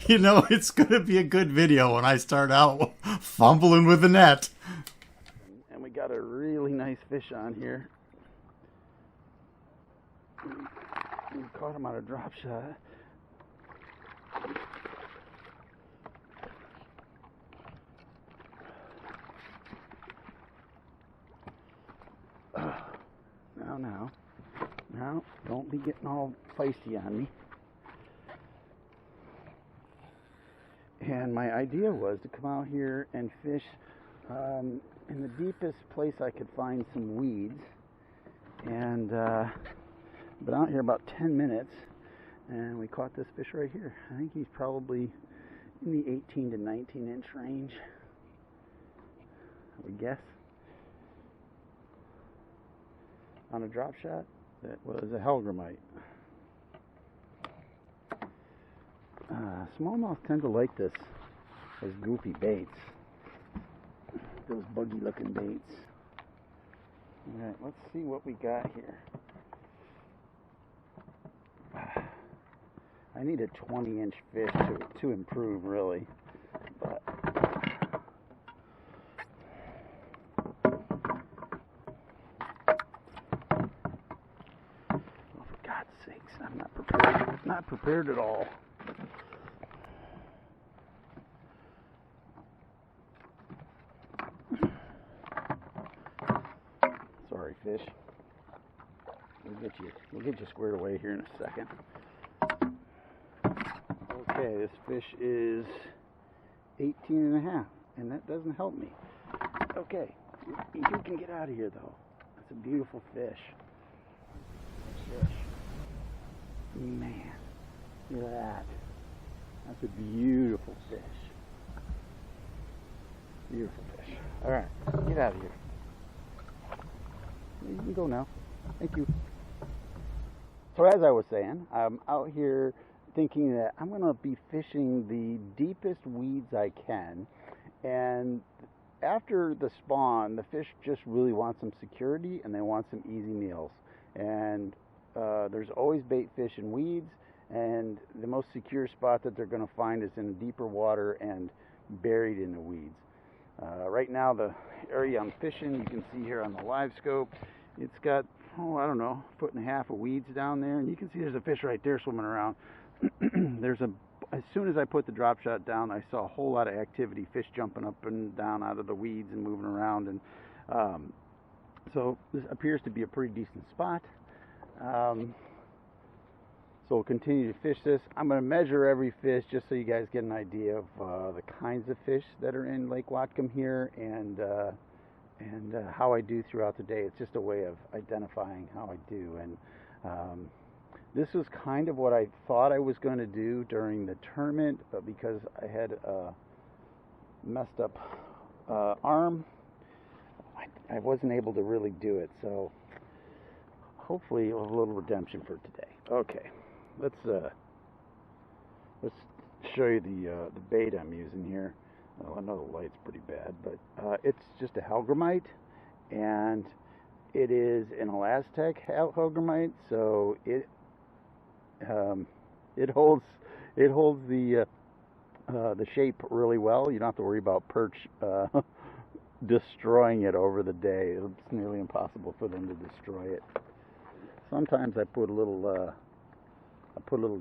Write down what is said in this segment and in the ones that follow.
You know, it's going to be a good video when I start out fumbling with the net. And we got a really nice fish on here. We caught him on a drop shot. Now, don't be getting all feisty on me. And my idea was to come out here and fish in the deepest place I could find some weeds. And been out here about 10 minutes, and we caught this fish right here. I think he's probably in the 18 to 19 inch range, I would guess. On a drop shot, that was a hellgrammite. Smallmouth tend to like those goofy baits, those buggy looking baits. Alright, let's see what we got here. I need a 20-inch fish to improve, really. But oh, for God's sakes, I'm not prepared. Not prepared at all. Sorry, fish. We'll get you squared away here in a second. Okay, this fish is 18 and a half, and that doesn't help me. Okay, you can get out of here though. That's a beautiful fish. Man, look at that. That's a beautiful fish. Beautiful fish. Alright, get out of here. You can go now. Thank you. So as I was saying, I'm out here thinking that I'm going to be fishing the deepest weeds I can, and after the spawn, the fish just really want some security and they want some easy meals. And there's always bait fish in weeds, and the most secure spot that they're going to find is in deeper water and buried in the weeds. Right now, the area I'm fishing, you can see here on the live scope, it's got, I don't know, 1.5 feet of weeds down there, and you can see there's a fish right there swimming around. As soon as I put the drop shot down, I saw a whole lot of activity, fish jumping up and down out of the weeds and moving around, and so this appears to be a pretty decent spot. So we'll continue to fish this. I'm going to measure every fish just so you guys get an idea of the kinds of fish that are in Lake Whatcom here, and how I do throughout the day. It's just a way of identifying how I do. And this was kind of what I thought I was going to do during the tournament, but because I had a messed up arm, I wasn't able to really do it. So hopefully a little redemption for today. Okay, let's show you the bait I'm using here. Oh, I know the light's pretty bad, but it's just a hellgrammite, and it is an Elastec hellgrammite, so it holds the shape really well. You don't have to worry about perch destroying it over the day. It's nearly impossible for them to destroy it. Sometimes I put a little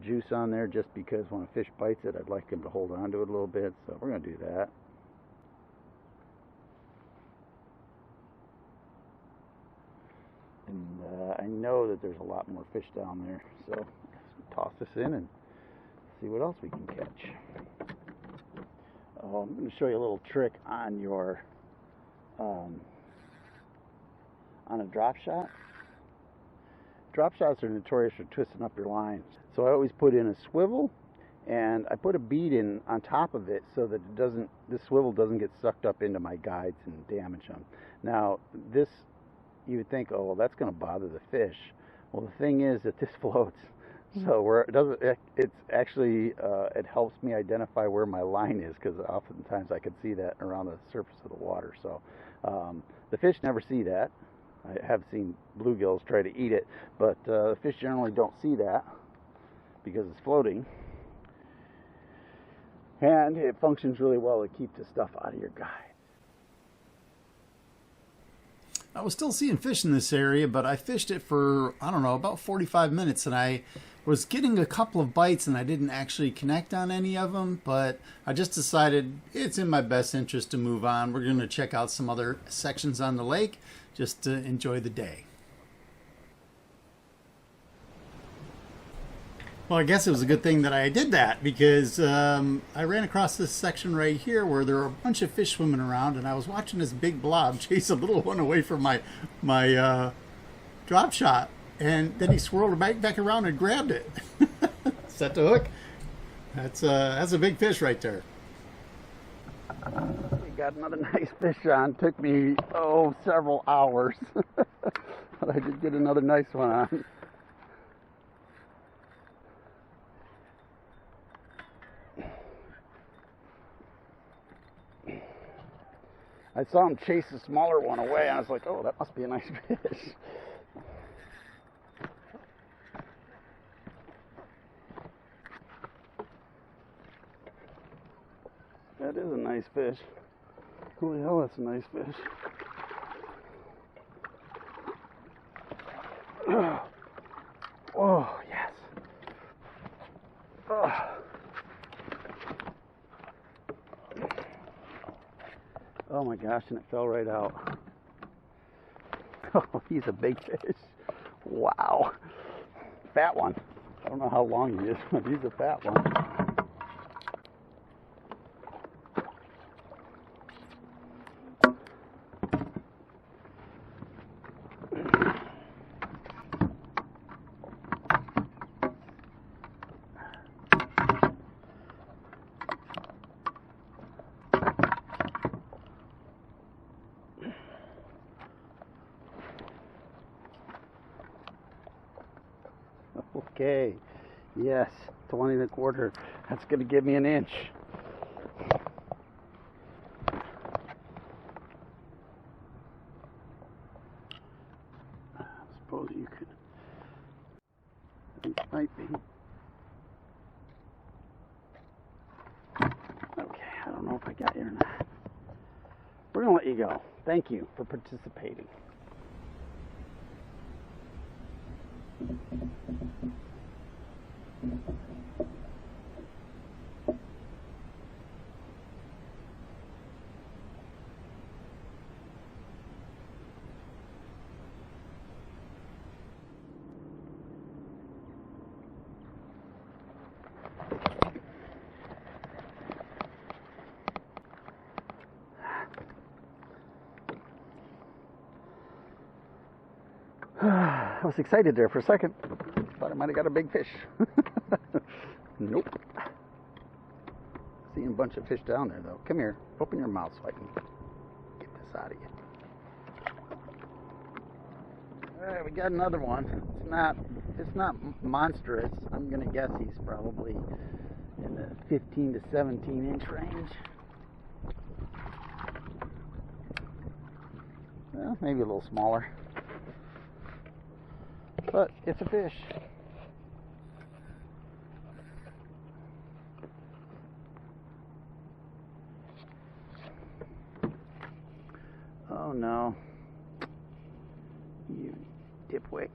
juice on there just because when a fish bites it, I'd like him to hold on to it a little bit. So we're going to do that. And I know that there's a lot more fish down there, so let's toss this in and see what else we can catch. I'm going to show you a little trick on your on a drop shot. Drop shots are notorious for twisting up your line, so I always put in a swivel, and I put a bead in on top of it so that this swivel doesn't get sucked up into my guides and damage them. Now this, you would think, oh well, that's going to bother the fish. Well, the thing is that this floats, so where it doesn't, it's actually it helps me identify where my line is, because oftentimes I can see that around the surface of the water. So the fish never see that. I have seen bluegills try to eat it, but fish generally don't see that because it's floating. And it functions really well to keep the stuff out of your guide. I was still seeing fish in this area, but I fished it for, I don't know, about 45 minutes, and I was getting a couple of bites, and I didn't actually connect on any of them, but I just decided it's in my best interest to move on. We're going to check out some other sections on the lake just to enjoy the day. Well, I guess it was a good thing that I did that, because I ran across this section right here where there were a bunch of fish swimming around, and I was watching this big blob chase a little one away from my drop shot, and then he swirled back around and grabbed it. Set the hook. That's a big fish right there. We got another nice fish on. Took me several hours, but I did get another nice one on. I saw him chase a smaller one away, and I was like, oh, that must be a nice fish. That is a nice fish. Holy hell, that's a nice fish. Oh, yes. Oh. Oh my gosh, and it fell right out. Oh, he's a big fish. Wow. Fat one. I don't know how long he is, but he's a fat one. Okay, yes, 20 1/4. That's going to give me an inch. I suppose you could. It might be. Okay, I don't know if I got you or not. We're going to let you go. Thank you for participating. I was excited there for a second. Thought I might have got a big fish. Nope. Seeing a bunch of fish down there though. Come here. Open your mouth so I can get this out of you. Alright, we got another one. It's not monstrous. I'm gonna guess he's probably in the 15 to 17 inch range. Well, maybe a little smaller. But it's a fish. Oh no. You dipwick.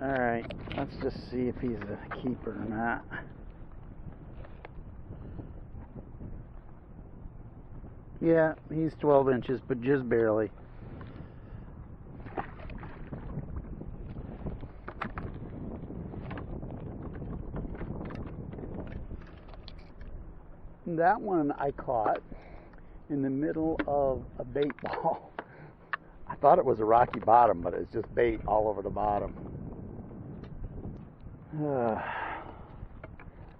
Alright, let's just see if he's a keeper or not. Yeah, he's 12 inches, but just barely. That one I caught in the middle of a bait ball. I thought it was a rocky bottom, but it's just bait all over the bottom.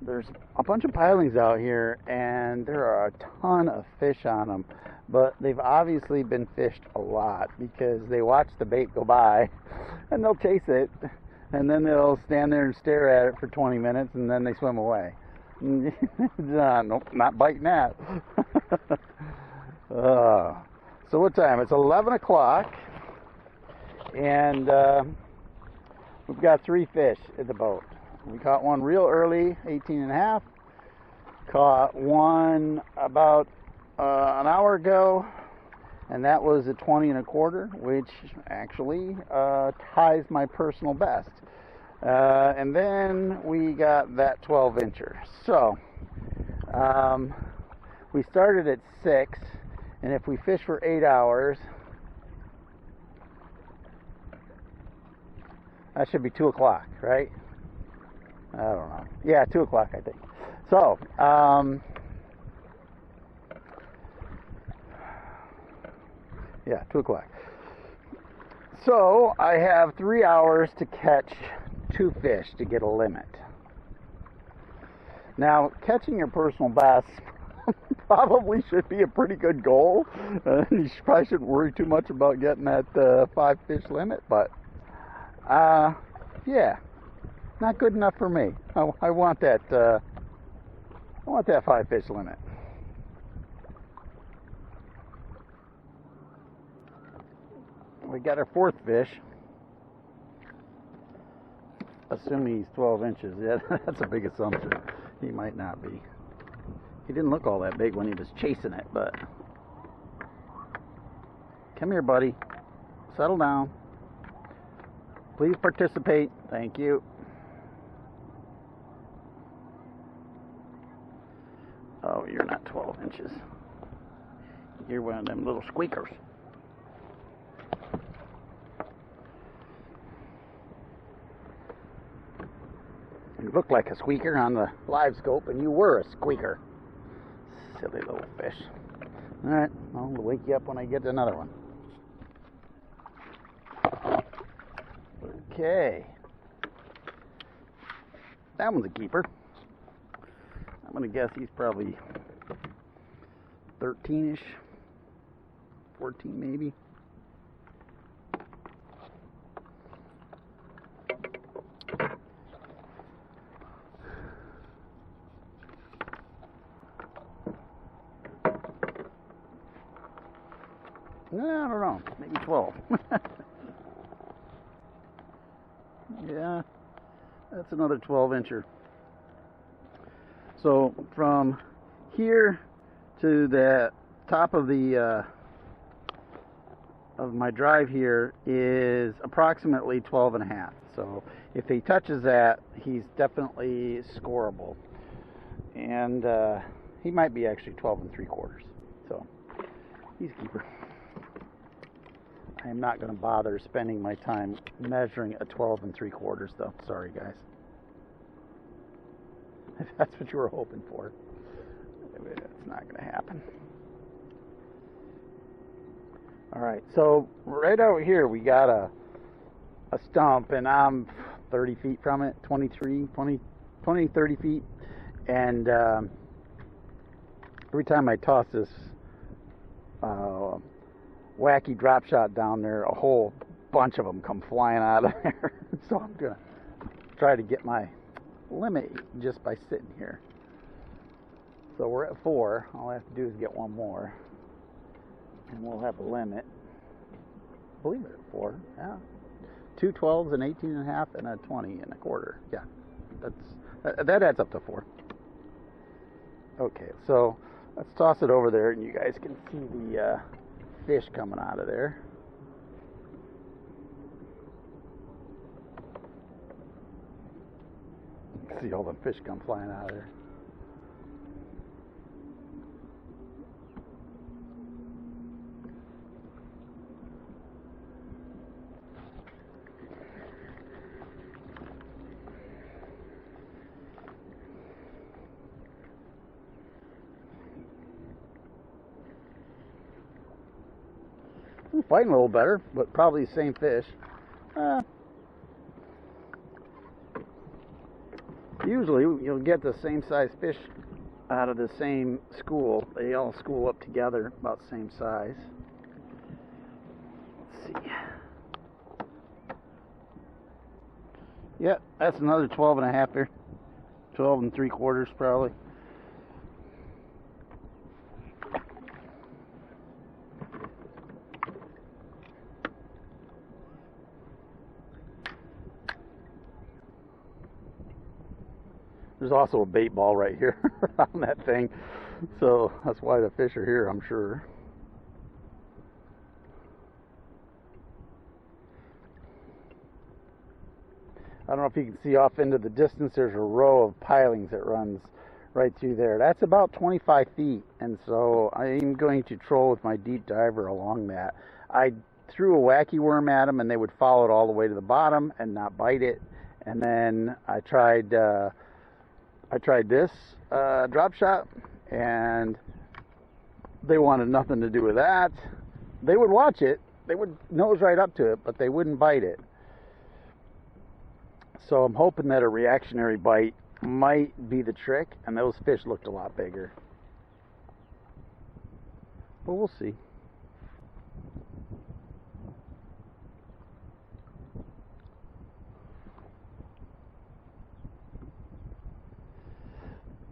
There's a bunch of pilings out here, and there are a ton of fish on them, but they've obviously been fished a lot because they watch the bait go by, and they'll chase it, and then they'll stand there and stare at it for 20 minutes, and then they swim away. Nope, not biting that. So what time? It's 11 o'clock, and we've got 3 fish in the boat. We caught one real early, 18 and a half. Caught one about an hour ago, and that was a 20 and a quarter, which actually ties my personal best. And then we got that 12-incher. So we started at 6, and if we fish for 8 hours, that should be 2 o'clock, right? I don't know. Yeah, 2 o'clock, I think. So, yeah, 2 o'clock. So, I have 3 hours to catch 2 fish to get a limit. Now, catching your personal best probably should be a pretty good goal. You probably shouldn't worry too much about getting that 5 fish limit, but yeah, not good enough for me. I want that 5 fish limit. We got our 4th fish. Assuming he's 12 inches. Yeah, that's a big assumption. He might not be. He didn't look all that big when he was chasing it, but come here, buddy. Settle down. Please participate. Thank you. Oh, you're not 12 inches. You're one of them little squeakers. You look like a squeaker on the live scope, and you were a squeaker. Silly little fish. Alright, I'll wake you up when I get to another one. Okay. That one's a keeper. I'm going to guess he's probably 13-ish. 14 maybe. No, I don't know. Maybe 12. Yeah, that's another 12-incher. So from here to the top of the of my drive here is approximately 12 and a half. So if he touches that, he's definitely scoreable. And he might be actually 12 and 3/4. So he's a keeper. I am not going to bother spending my time measuring a 12 and 3/4 though. Sorry, guys. If that's what you were hoping for, it's not going to happen. All right, so right over here we got a stump, and I'm 30 feet from it, 20, 30 feet, and every time I toss this wacky drop shot down there, a whole bunch of them come flying out of there. So I'm gonna try to get my limit just by sitting here. So we're at 4. All I have to do is get one more, and we'll have a limit. I believe we're at 4. Yeah, 2 12s, an 18 and a half, and a 20 and a quarter. Yeah, that adds up to 4. Okay, so let's toss it over there, and you guys can see the fish coming out of there. You can see all the fish come flying out of there. I'm fighting a little better, but probably the same fish. Usually you'll get the same size fish out of the same school. They all school up together, about the same size. Let's see. Yep, that's another 12 and a half here. 12 and 3/4 probably. There's also a bait ball right here on that thing. So that's why the fish are here, I'm sure. I don't know if you can see off into the distance, there's a row of pilings that runs right through there. That's about 25 feet, and so I'm going to troll with my deep diver along that. I threw a wacky worm at them, and they would follow it all the way to the bottom and not bite it. And then I tried this drop shot, and they wanted nothing to do with that. They would watch it, they would nose right up to it, but they wouldn't bite it. So I'm hoping that a reactionary bite might be the trick, and those fish looked a lot bigger. But we'll see.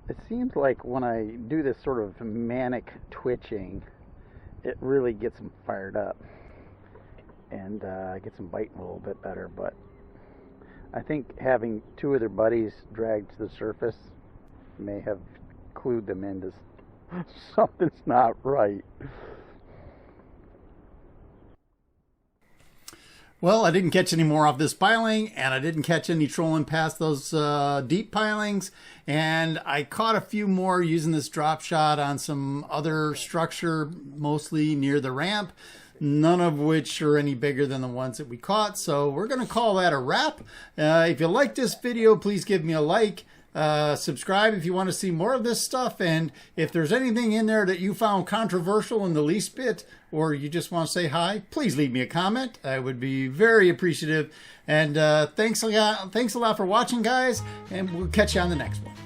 It seems like when I do this sort of manic twitching, it really gets them fired up and gets them biting a little bit better. But I think having two of their buddies dragged to the surface may have clued them into something's not right. Well, I didn't catch any more off this piling, and I didn't catch any trolling past those deep pilings, and I caught a few more using this drop shot on some other structure, mostly near the ramp, none of which are any bigger than the ones that we caught. So we're going to call that a wrap. If you like this video, please give me a like. Subscribe if you want to see more of this stuff, and if there's anything in there that you found controversial in the least bit, or you just want to say hi, please leave me a comment. I would be very appreciative. And thanks a lot for watching, guys, and we'll catch you on the next one.